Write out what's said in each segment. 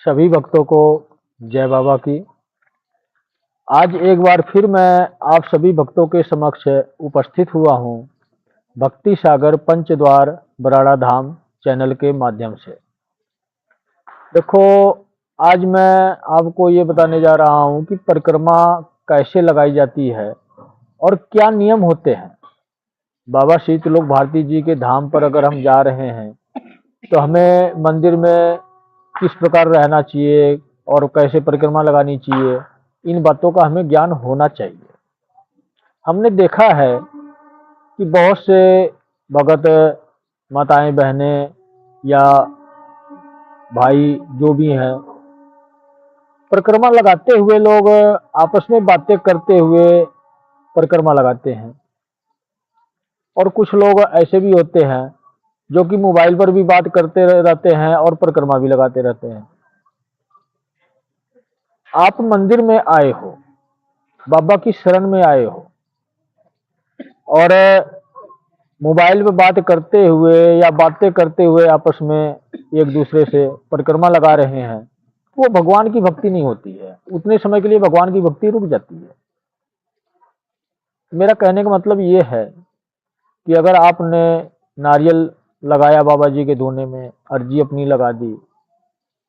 सभी भक्तों को जय बाबा की। आज एक बार फिर मैं आप सभी भक्तों के समक्ष उपस्थित हुआ हूँ भक्ति सागर पंचद्वार बराड़ा धाम चैनल के माध्यम से। देखो, आज मैं आपको ये बताने जा रहा हूँ कि परिक्रमा कैसे लगाई जाती है और क्या नियम होते हैं। बाबा शीतलोक भारती जी के धाम पर अगर हम जा रहे हैं तो हमें मंदिर में किस प्रकार रहना चाहिए और कैसे परिक्रमा लगानी चाहिए, इन बातों का हमें ज्ञान होना चाहिए। हमने देखा है कि बहुत से भगत, माताएं, बहनें या भाई जो भी हैं, परिक्रमा लगाते हुए लोग आपस में बातें करते हुए परिक्रमा लगाते हैं। और कुछ लोग ऐसे भी होते हैं जो कि मोबाइल पर भी बात करते रहते हैं और परिक्रमा भी लगाते रहते हैं। आप मंदिर में आए हो, बाबा की शरण में आए हो और मोबाइल पे बात करते हुए या बातें करते हुए आपस में एक दूसरे से परिक्रमा लगा रहे हैं, वो भगवान की भक्ति नहीं होती है। उतने समय के लिए भगवान की भक्ति रुक जाती है। मेरा कहने का मतलब ये है कि अगर आपने नारियल लगाया बाबा जी के धोने में, अर्जी अपनी लगा दी,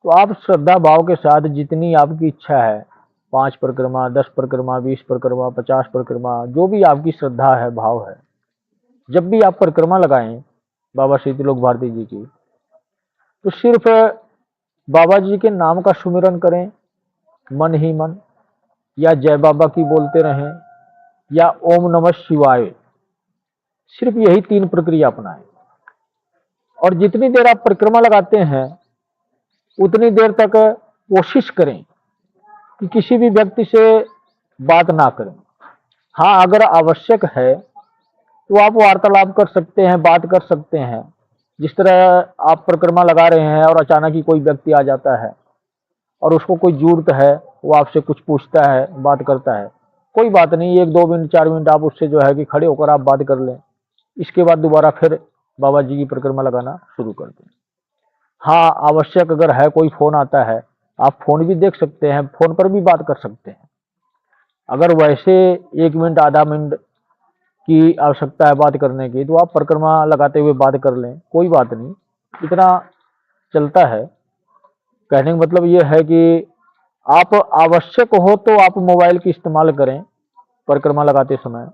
तो आप श्रद्धा भाव के साथ जितनी आपकी इच्छा है, 5 परिक्रमा, 10 परिक्रमा, 20 परिक्रमा, 50 परिक्रमा, जो भी आपकी श्रद्धा है, भाव है, जब भी आप परिक्रमा लगाएं बाबा शीतलोक भारती जी की, तो सिर्फ बाबा जी के नाम का सुमिरन करें मन ही मन, या जय बाबा की बोलते रहें, या ओम नमः शिवाय। सिर्फ यही 3 प्रक्रिया अपनाएं और जितनी देर आप परिक्रमा लगाते हैं उतनी देर तक कोशिश करें कि किसी भी व्यक्ति से बात ना करें। हाँ, अगर आवश्यक है तो आप वार्तालाप कर सकते हैं, बात कर सकते हैं। जिस तरह आप परिक्रमा लगा रहे हैं और अचानक ही कोई व्यक्ति आ जाता है और उसको कोई जरूरत है, वो आपसे कुछ पूछता है, बात करता है, कोई बात नहीं, 1-2 मिनट 4 मिनट आप उससे जो है कि खड़े होकर आप बात कर लें। इसके बाद दोबारा फिर बाबा जी की परिक्रमा लगाना शुरू कर दें। हाँ, आवश्यक अगर है, कोई फोन आता है, आप फोन भी देख सकते हैं, फोन पर भी बात कर सकते हैं। अगर वैसे 1 मिनट आधा मिनट की आवश्यकता है बात करने की, तो आप परिक्रमा लगाते हुए बात कर लें, कोई बात नहीं, इतना चलता है। कहने का मतलब ये है कि आप आवश्यक हो तो आप मोबाइल की इस्तेमाल करें परिक्रमा लगाते समय।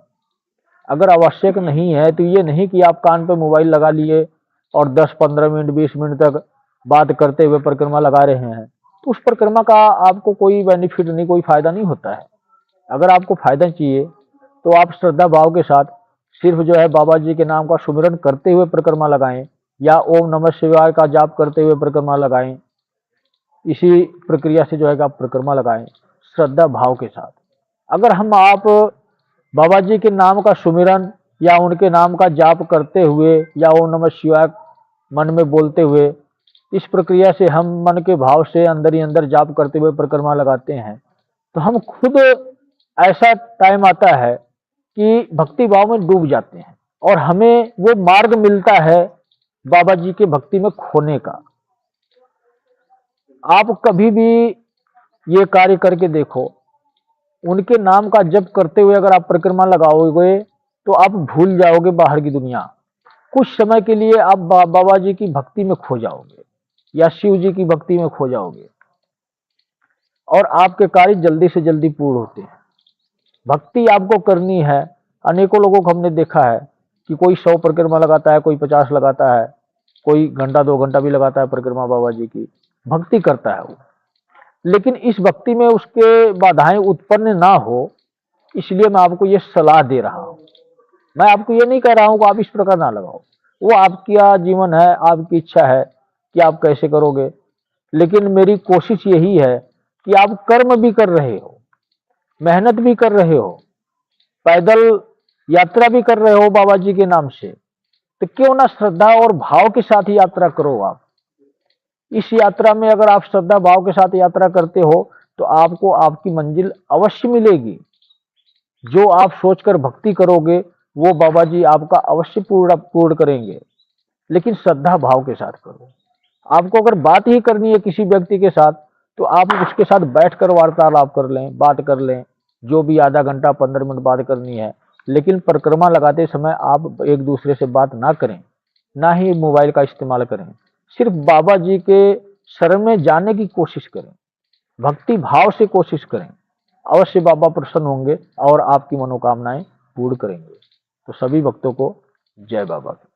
अगर आवश्यक नहीं है तो ये नहीं कि आप कान पे मोबाइल लगा लिए और 10-15 मिनट 20 मिनट तक बात करते हुए परिक्रमा लगा रहे हैं, तो उस परिक्रमा का आपको कोई बेनिफिट नहीं, कोई फायदा नहीं होता है। अगर आपको फायदा चाहिए तो आप श्रद्धा भाव के साथ सिर्फ जो है बाबा जी के नाम का सुमिरन करते हुए परिक्रमा लगाएं, या ओम नमः शिवाय का जाप करते हुए परिक्रमा लगाएं। इसी प्रक्रिया से जो है आप परिक्रमा लगाएं श्रद्धा भाव के साथ। अगर हम आप बाबा जी के नाम का सुमिरन या उनके नाम का जाप करते हुए या ओम नमः शिवाय मन में बोलते हुए, इस प्रक्रिया से हम मन के भाव से अंदर ही अंदर जाप करते हुए परिक्रमा लगाते हैं, तो हम खुद, ऐसा टाइम आता है कि भक्ति भाव में डूब जाते हैं और हमें वो मार्ग मिलता है बाबा जी के भक्ति में खोने का। आप कभी भी ये कार्य करके देखो, उनके नाम का जप करते हुए अगर आप परिक्रमा लगाओगे तो आप भूल जाओगे बाहर की दुनिया। कुछ समय के लिए आप बाबा जी की भक्ति में खो जाओगे या शिव जी की भक्ति में खो जाओगे और आपके कार्य जल्दी से जल्दी पूर्ण होते हैं। भक्ति आपको करनी है। अनेकों लोगों को हमने देखा है कि कोई 100 परिक्रमा लगाता है, कोई 50 लगाता है, कोई घंटा 2 घंटा भी लगाता है परिक्रमा बाबा जी की, भक्ति करता है वो। लेकिन इस भक्ति में उसके बाधाएं उत्पन्न ना हो, इसलिए मैं आपको ये सलाह दे रहा हूं। मैं आपको ये नहीं कह रहा हूं कि आप इस प्रकार ना लगाओ, वो आपका जीवन है, आपकी इच्छा है कि आप कैसे करोगे। लेकिन मेरी कोशिश यही है कि आप कर्म भी कर रहे हो, मेहनत भी कर रहे हो, पैदल यात्रा भी कर रहे हो बाबा जी के नाम से, तो क्यों ना श्रद्धा और भाव के साथ ही यात्रा करो। आप इस यात्रा में अगर आप श्रद्धा भाव के साथ यात्रा करते हो तो आपको आपकी मंजिल अवश्य मिलेगी। जो आप सोचकर भक्ति करोगे वो बाबा जी आपका अवश्य पूर्ण करेंगे, लेकिन श्रद्धा भाव के साथ करो। आपको अगर बात ही करनी है किसी व्यक्ति के साथ तो आप उसके साथ बैठकर वार्तालाप कर लें, बात कर लें, जो भी आधा घंटा 15 मिनट बात करनी है। लेकिन परिक्रमा लगाते समय आप एक दूसरे से बात ना करें, ना ही मोबाइल का इस्तेमाल करें। सिर्फ बाबा जी के शरण में जाने की कोशिश करें, भक्ति भाव से कोशिश करें। अवश्य बाबा प्रसन्न होंगे और आपकी मनोकामनाएं पूर्ण करेंगे। तो सभी भक्तों को जय बाबा की।